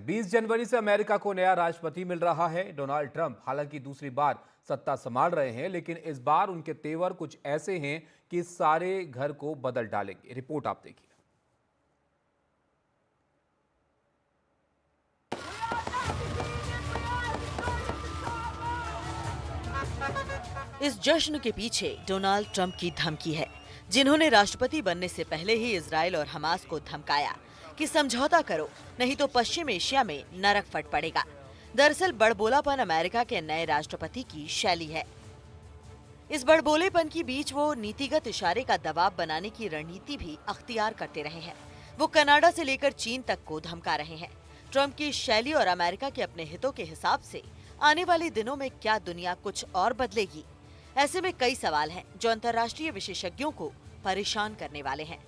20 जनवरी से अमेरिका को नया राष्ट्रपति मिल रहा है। डोनाल्ड ट्रंप हालांकि दूसरी बार सत्ता संभाल रहे हैं, लेकिन इस बार उनके तेवर कुछ ऐसे हैं कि सारे घर को बदल डालेंगे। रिपोर्ट आप देखिए। इस जश्न के पीछे डोनाल्ड ट्रंप की धमकी है, जिन्होंने राष्ट्रपति बनने से पहले ही इजराइल और हमास को धमकाया कि समझौता करो, नहीं तो पश्चिम एशिया में नरक फट पड़ेगा। दरअसल बड़बोलापन अमेरिका के नए राष्ट्रपति की शैली है। इस बड़बोलेपन के बीच वो नीतिगत इशारे का दबाव बनाने की रणनीति भी अख्तियार करते रहे हैं। वो कनाडा से लेकर चीन तक को धमका रहे हैं। ट्रंप की शैली और अमेरिका के अपने हितों के हिसाब से आने वाले दिनों में क्या दुनिया कुछ और बदलेगी? ऐसे में कई सवाल हैं जो अंतर्राष्ट्रीय विशेषज्ञों को परेशान करने वाले हैं।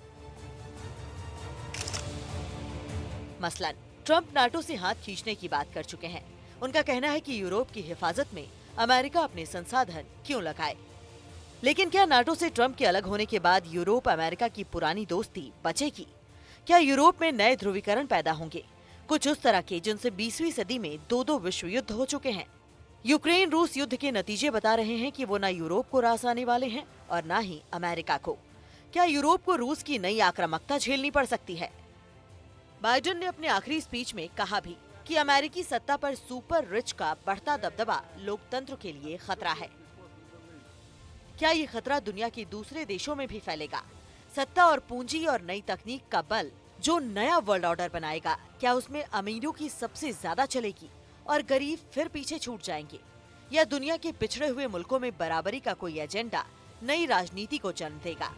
मसलन ट्रंप नाटो से हाथ खींचने की बात कर चुके हैं। उनका कहना है कि यूरोप की हिफाजत में अमेरिका अपने संसाधन क्यों लगाए। लेकिन क्या नाटो से ट्रंप के अलग होने के बाद यूरोप अमेरिका की पुरानी दोस्ती बचेगी? क्या यूरोप में नए ध्रुवीकरण पैदा होंगे, कुछ उस तरह के जिनसे 20वीं सदी में दो विश्व युद्ध हो चुके हैं? यूक्रेन रूस युद्ध के नतीजे बता रहे हैं कि वो न यूरोप को रास आने वाले हैं और न ही अमेरिका को। क्या यूरोप को रूस की नई आक्रामकता झेलनी पड़ सकती है? बाइडेन ने अपने आखिरी स्पीच में कहा भी कि अमेरिकी सत्ता पर सुपर रिच का बढ़ता दबदबा लोकतंत्र के लिए खतरा है। क्या ये खतरा दुनिया के दूसरे देशों में भी फैलेगा? सत्ता और पूंजी और नई तकनीक का बल जो नया वर्ल्ड ऑर्डर बनाएगा, क्या उसमें अमीरों की सबसे ज्यादा चलेगी और गरीब फिर पीछे छूट जाएंगे? या दुनिया के पिछड़े हुए मुल्कों में बराबरी का कोई एजेंडा नई राजनीति को जन्म देगा?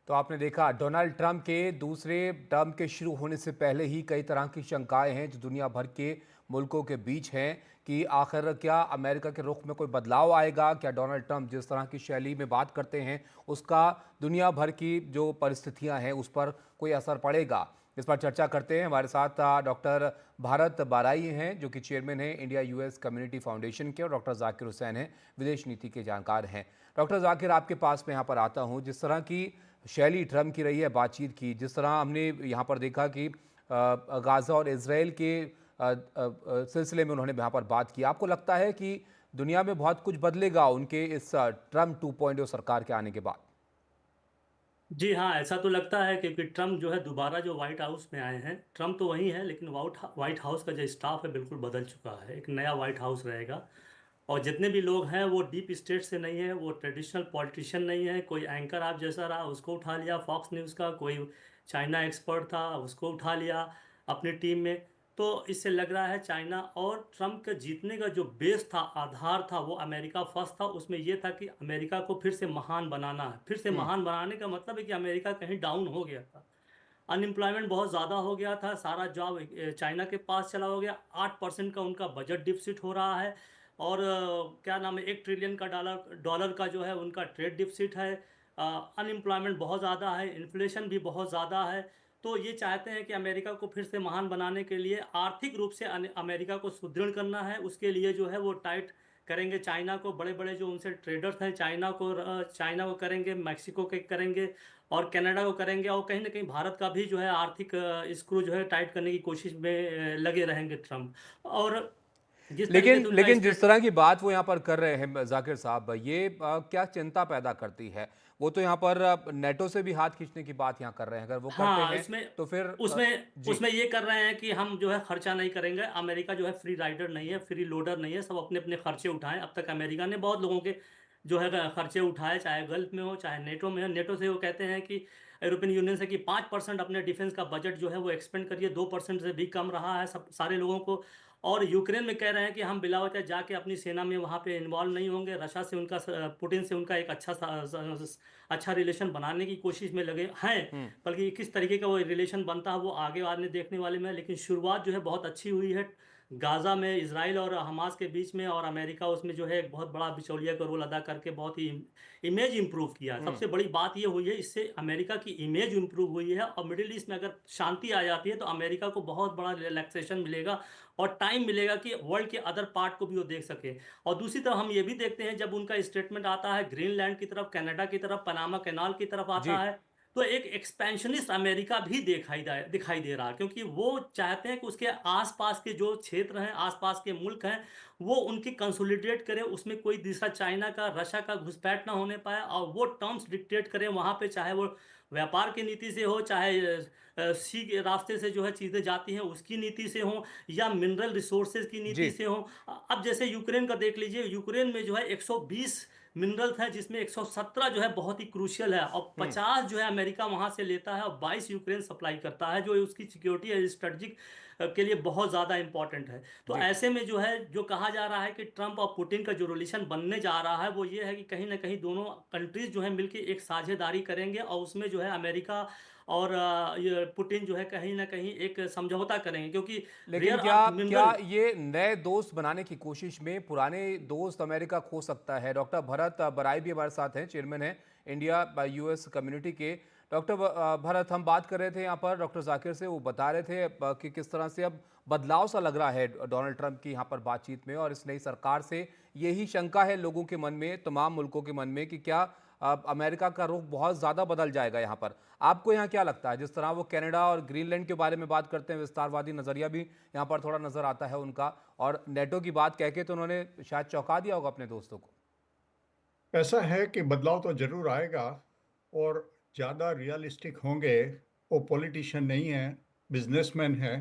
तो आपने देखा, डोनाल्ड ट्रंप के दूसरे टर्म के शुरू होने से पहले ही कई तरह की शंकाएं हैं जो दुनिया भर के मुल्कों के बीच हैं कि आखिर क्या अमेरिका के रुख में कोई बदलाव आएगा? क्या डोनाल्ड ट्रंप जिस तरह की शैली में बात करते हैं उसका दुनिया भर की जो परिस्थितियां हैं उस पर कोई असर पड़ेगा? इस पर चर्चा करते हैं। हमारे साथ डॉक्टर भारत बाराई हैं जो कि चेयरमैन हैं इंडिया यूएस कम्युनिटी फाउंडेशन के, और डॉक्टर जाकिर हुसैन हैं, विदेश नीति के जानकार हैं। डॉक्टर जाकिर, आपके पास मैं यहाँ पर आता हूँ। जिस तरह की शैली ट्रंप की रही है बातचीत की, जिस तरह हमने यहाँ पर देखा कि गाज़ा और इजराइल के सिलसिले में उन्होंने यहाँ पर बात की, आपको लगता है कि दुनिया में बहुत कुछ बदलेगा उनके इस ट्रंप 2.0 सरकार के आने के बाद? जी हाँ, ऐसा तो लगता है क्योंकि ट्रम्प जो है दोबारा जो व्हाइट हाउस में आए हैं। ट्रम्प तो वही है, लेकिन व्हाइट हाउस का जो स्टाफ है बिल्कुल बदल चुका है। एक नया व्हाइट हाउस रहेगा और जितने भी लोग हैं वो डीप स्टेट से नहीं है, वो ट्रेडिशनल पॉलिटिशियन नहीं है। कोई एंकर आप जैसा रहा उसको उठा लिया फॉक्स न्यूज़ का, कोई चाइना एक्सपर्ट था उसको उठा लिया अपनी टीम में। तो इससे लग रहा है चाइना और ट्रम्प के जीतने का जो बेस था, आधार था, वो अमेरिका फर्स्ट था। उसमें ये था कि अमेरिका को फिर से महान बनाना है। फिर से महान बनाने का मतलब है कि अमेरिका कहीं डाउन हो गया था, अनएम्प्लॉयमेंट बहुत ज़्यादा हो गया था, सारा जॉब चाइना के पास चला हो गया। 8% का उनका बजट डिफिसिट हो रहा है और क्या नाम है, 1 ट्रिलियन का डॉलर डॉलर का जो है उनका ट्रेड डिफिसिट है। अनएम्प्लॉयमेंट बहुत ज़्यादा है, इन्फ्लेशन भी बहुत ज़्यादा है। तो ये चाहते हैं कि अमेरिका को फिर से महान बनाने के लिए आर्थिक रूप से अमेरिका को सुदृढ़ करना है। उसके लिए जो है वो टाइट करेंगे चाइना को। बड़े बड़े जो उनसे ट्रेडर्स हैं चाइना को करेंगे, मैक्सिको के करेंगे और कनाडा को करेंगे, और कहीं ना कहीं भारत का भी जो है आर्थिक स्क्रू जो है टाइट करने की कोशिश में लगे रहेंगे ट्रम्प। और जिस तरीके लेकिन से उनका लेकिन जिस तरह की बात वो यहाँ पर कर रहे हैं जाकिर साहब, ये क्या चिंता पैदा करती है? वो तो यहाँ पर नेटो से भी हाथ खींचने की बात यहाँ कर रहे हैं। अगर वो करते हाँ, हैं इसमें तो फिर उसमें जी। उसमें ये कर रहे हैं कि हम जो है खर्चा नहीं करेंगे। अमेरिका जो है फ्री राइडर नहीं है, फ्री लोडर नहीं है, सब अपने अपने खर्चे उठाएं। अब तक अमेरिका ने बहुत लोगों के जो है खर्चे उठाए, चाहे गल्फ में हो चाहे नेटो में हो। नेटो से वो कहते हैं कि यूरोपियन यूनियन से कि 5% अपने डिफेंस का बजट जो है वो एक्सपेंड करिए। 2% से भी कम रहा है सब सारे लोगों को। और यूक्रेन में कह रहे हैं कि हम बिला वजह जाके अपनी सेना में वहाँ पे इन्वॉल्व नहीं होंगे। रशिया से उनका पुतिन से उनका एक अच्छा रिलेशन बनाने की कोशिश में लगे हैं। हम्म। बल्कि किस तरीके का वो रिलेशन बनता है वो आगे बाद में देखने वाले में, लेकिन शुरुआत जो है बहुत अच्छी हुई है। गाजा में इजराइल और हमास के बीच में, और अमेरिका उसमें जो है एक बहुत बड़ा बिचौलिया का रोल अदा करके बहुत ही इमेज इंप्रूव किया। सबसे बड़ी बात ये हुई है, इससे अमेरिका की इमेज इंप्रूव हुई है, और मिडिल ईस्ट में अगर शांति आ जाती है तो अमेरिका को बहुत बड़ा रिलैक्सेशन मिलेगा और टाइम मिलेगा कि वर्ल्ड के अदर पार्ट को भी वो देख सके। और दूसरी तरफ हम ये भी देखते हैं, जब उनका स्टेटमेंट आता है ग्रीनलैंड की तरफ, कनाडा की तरफ, पनामा कैनाल की तरफ जी। आता है, तो एक एक्सपेंशनिस्ट अमेरिका भी दिखाई दे रहा है, क्योंकि वो चाहते हैं कि उसके आसपास के जो क्षेत्र हैं, आसपास के मुल्क हैं, वो उनकी कंसोलिडेट करें, उसमें कोई दूसरा चाइना का, रशिया का घुसपैठ ना होने पाए, और वो टर्म्स डिक्टेट करें वहाँ पे, चाहे वो व्यापार की नीति से हो, चाहे सी के रास्ते से जो है चीज़ें जाती हैं उसकी नीति से हो, या मिनरल रिसोर्सेज की जी। नीति से हो। अब जैसे यूक्रेन का देख लीजिए, यूक्रेन में जो है 120 मिनरल्स हैं, जिसमें 117 जो है बहुत ही क्रूशियल है, और 50 जो है अमेरिका वहां से लेता है, और 22 यूक्रेन सप्लाई करता है, जो उसकी सिक्योरिटी है स्ट्रेटजिक के लिए बहुत ज़्यादा इंपॉर्टेंट है। तो जी। ऐसे में जो है, जो कहा जा रहा है कि ट्रंप और पुतिन का जो रिलेशन बनने जा रहा है, वो ये है कि कहीं ना कहीं दोनों कंट्रीज जो है मिलकर एक साझेदारी करेंगे, और उसमें जो है अमेरिका और ये पुतिन जो है कहीं ना कहीं एक समझौता करेंगे, क्योंकि लेकिन रेयर क्या अर्थ क्या मिनरल। ये नए दोस्त बनाने की कोशिश में पुराने दोस्त अमेरिका खो सकता है? डॉक्टर भरत बराई भी हमारे साथ हैं, चेयरमैन हैं इंडिया यूएस कम्युनिटी के। डॉक्टर भरत, हम बात कर रहे थे यहाँ पर डॉक्टर जाकिर से, वो बता रहे थे कि किस तरह से अब बदलाव सा लग रहा है डोनाल्ड ट्रंप की यहाँ पर बातचीत में, और इस नई सरकार से यही शंका है लोगों के मन में, तमाम मुल्कों के मन में, कि क्या अमेरिका का रुख बहुत ज़्यादा बदल जाएगा यहाँ पर। आपको यहाँ क्या लगता है? जिस तरह वो कनाडा और ग्रीनलैंड के बारे में बात करते हैं, विस्तारवादी नज़रिया भी यहाँ पर थोड़ा नज़र आता है उनका, और नेटो की बात कह के तो उन्होंने शायद चौंका दिया होगा अपने दोस्तों को। ऐसा है कि बदलाव तो जरूर आएगा, और ज़्यादा रियलिस्टिक होंगे। वो पॉलिटिशियन नहीं है, बिजनेसमैन है,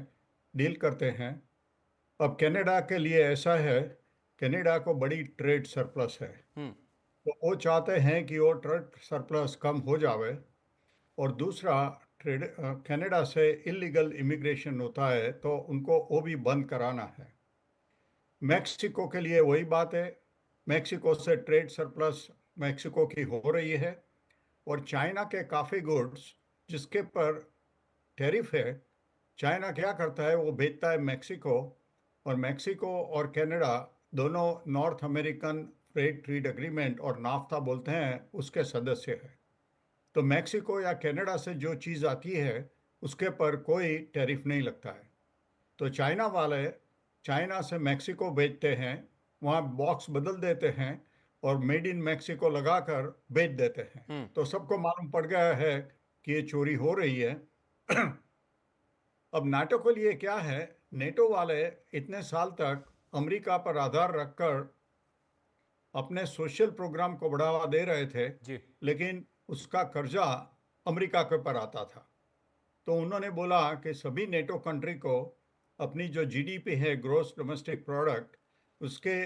डील करते हैं। अब कनाडा के लिए ऐसा है, कनाडा को बड़ी ट्रेड सरप्लस है, हम्म। तो वो चाहते हैं कि वो ट्रेड सरप्लस कम हो जावे। और दूसरा, ट्रेड कनाडा से इलीगल इमिग्रेशन होता है, तो उनको वो भी बंद कराना है। मैक्सिको के लिए वही बात है, मैक्सिको से ट्रेड सरप्लस मैक्सिको की हो रही है। और चाइना के काफ़ी गुड्स जिसके पर टैरिफ है, चाइना क्या करता है, वो बेचता है मैक्सिको। और मैक्सिको और कनाडा दोनों north American freight trade agreement, और नाफ्ता बोलते हैं, उसके सदस्य है। तो मैक्सिको या कनाडा से जो चीज़ आती है उसके पर कोई टैरिफ नहीं लगता है। तो चाइना वाले चाइना से मैक्सिको बेचते हैं, वहाँ बॉक्स बदल देते हैं और मेड इन मैक्सिको लगाकर बेच देते हैं। हम्म। तो सबको मालूम पड़ गया है कि ये चोरी हो रही है। अब नाटो के लिए क्या है, नेटो वाले इतने साल तक अमेरिका पर आधार रखकर अपने सोशल प्रोग्राम को बढ़ावा दे रहे थे, जी। लेकिन उसका कर्जा अमेरिका के ऊपर आता था। तो उन्होंने बोला कि सभी नेटो कंट्री को अपनी जो जीडीपी है, ग्रोस डोमेस्टिक प्रोडक्ट, उसके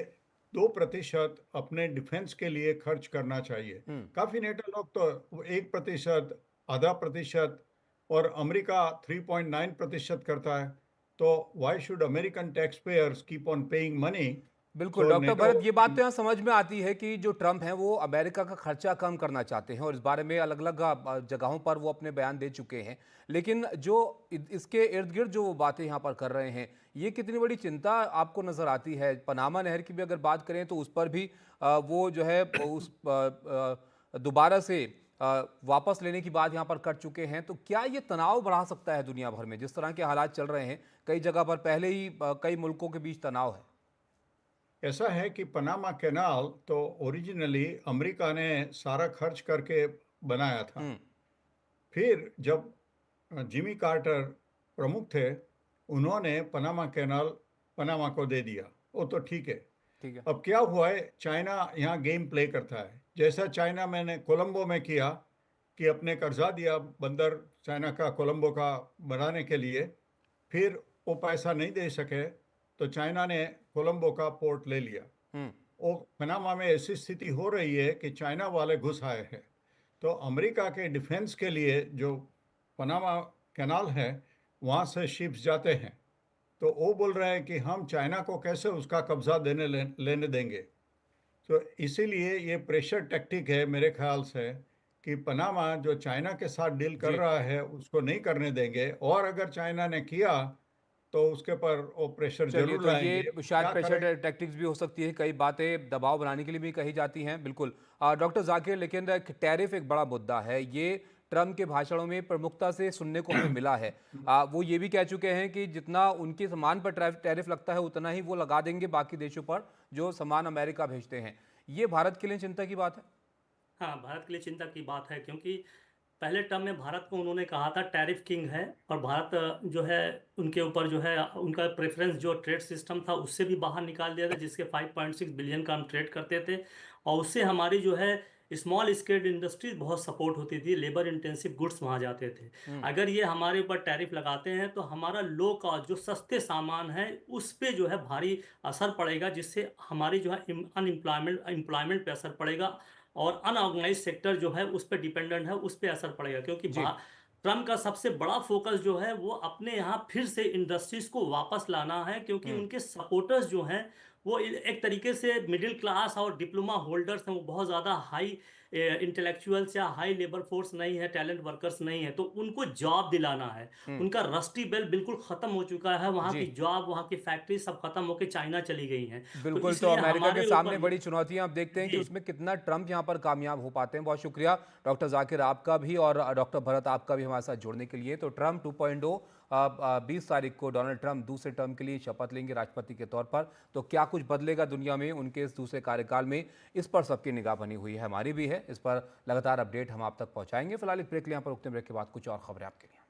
2% अपने डिफेंस के लिए खर्च करना चाहिए। हम्म। काफ़ी नेटो लोग तो 1%, आधा प्रतिशत, और अमेरिका 3.9% करता है। तो why should American tax payers keep on paying money? बिल्कुल सो डॉक्टर नेटो। भरत, ये बात तो यहाँ समझ में आती है कि जो ट्रंप हैं वो अमेरिका का खर्चा कम करना चाहते हैं, और इस बारे में अलग अलग जगहों पर वो अपने बयान दे चुके हैं। लेकिन जो इसके इर्द गिर्द जो वो बातें यहाँ पर कर रहे हैं, ये कितनी बड़ी चिंता आपको नजर आती है? पनामा नहर की भी अगर बात करें तो उस पर भी वो जो है उस दोबारा से वापस लेने की बात यहाँ पर कर चुके हैं। तो क्या ये तनाव बढ़ा सकता है दुनिया भर में? जिस तरह के हालात चल रहे हैं, कई जगह पर पहले ही कई मुल्कों के बीच तनाव है। ऐसा है कि पनामा कैनाल तो ओरिजिनली अमेरिका ने सारा खर्च करके बनाया था। हम्म। फिर जब जिमी कार्टर प्रमुख थे, उन्होंने पनामा कैनाल पनामा को दे दिया, वो तो ठीक है। ठीक है। अब क्या हुआ है, चाइना यहाँ गेम प्ले करता है, जैसा चाइना मैंने कोलंबो में किया कि अपने कर्जा दिया बंदर चाइना का, कोलंबो का बनाने के लिए। फिर वो पैसा नहीं दे सके, तो चाइना ने कोलंबो का पोर्ट ले लिया। हम्म। वो पनामा में ऐसी स्थिति हो रही है कि चाइना वाले घुस आए हैं। तो अमेरिका के डिफेंस के लिए जो पनामा कैनाल है, वहाँ से शिप्स जाते हैं। तो वो बोल रहे हैं कि हम चाइना को कैसे उसका कब्जा लेने देंगे। तो इसीलिए ये प्रेशर टैक्टिक है मेरे ख्याल से, कि पनामा जो चाइना के साथ डील कर जी। रहा है उसको नहीं करने देंगे, और अगर चाइना ने किया तो उसके पर वो प्रेशर चलिए, जरूर तो लाएंगे। ये शायद क्या प्रेशर करें? टैक्टिक्स भी हो सकती है, कई बातें दबाव बनाने के लिए भी कही जाती हैं, बिल्कुल। डॉक्टर जाकिर, लेकिन टैरिफ एक बड़ा मुद्दा है, ये ट्रम्प के भाषणों में प्रमुखता से सुनने को हमें मिला है। वो ये भी कह चुके हैं कि जितना उनके सामान पर टैरिफ लगता है उतना ही वो लगा देंगे बाकी देशों पर जो सामान अमेरिका भेजते हैं। ये भारत के लिए चिंता की बात है? हाँ, भारत के लिए चिंता की बात है, क्योंकि पहले टर्म में भारत को उन्होंने कहा था टैरिफ किंग है, और भारत जो है उनके ऊपर जो है उनका प्रेफरेंस जो ट्रेड सिस्टम था उससे भी बाहर निकाल दिया था, जिसके 5.6 बिलियन का हम ट्रेड करते थे। और उससे हमारी जो है स्मॉल स्केल इंडस्ट्रीज बहुत सपोर्ट होती थी, लेबर इंटेंसिव गुड्स वहाँ जाते थे। अगर ये हमारे ऊपर टैरिफ लगाते हैं तो हमारा लो कॉस्ट जो सस्ते सामान है उस पे जो है भारी असर पड़ेगा, जिससे हमारी जो है एम्प्लॉयमेंट पे असर पड़ेगा, और अनऑर्गेनाइज सेक्टर जो है उस पर डिपेंडेंट है, उस पर असर पड़ेगा। क्योंकि जी। ट्रम्प का सबसे बड़ा फोकस जो है वो अपने यहाँ फिर से इंडस्ट्रीज को वापस लाना है, क्योंकि उनके सपोर्टर्स जो हैं वो एक तरीके से मिडिल क्लास और डिप्लोमा होल्डर्स हैं, वो बहुत ज़्यादा हाई इंटेलेक्चुअल्स या हाई लेबर फोर्स नहीं है, टैलेंट वर्कर्स नहीं है, तो उनको जॉब दिलाना है। हम्म। उनका रस्टी बेल बिल्कुल ख़त्म हो चुका है, वहाँ जी, की जॉब, वहाँ की फैक्ट्री सब खत्म होकर चाइना चली गई हैं। तो बिल्कुल। तो इसलिए अमेरिका के हमारे सामने ऊपर बड़ी चुनौतियां, अब देखते हैं कि जी उसमें कितना ट्रम्प यहां पर कामयाब हो पाते हैं। बहुत शुक्रिया डॉक्टर जाकिर आपका भी, और डॉक्टर भरत आपका भी हमारे साथ जुड़ने के लिए। तो ट्रम्प 2.0, 20 तारीख को डोनाल्ड ट्रम्प दूसरे टर्म के लिए शपथ लेंगे राष्ट्रपति के तौर पर। तो क्या कुछ बदलेगा दुनिया में उनके इस दूसरे कार्यकाल में, इस पर सबकी निगाह बनी हुई है, हमारी भी है। इस पर लगातार अपडेट हम आप तक पहुंचाएंगे। फिलहाल एक ब्रेक ले, यहाँ पर रुकते हैं, ब्रेक के बाद कुछ और खबरें आपके लिए।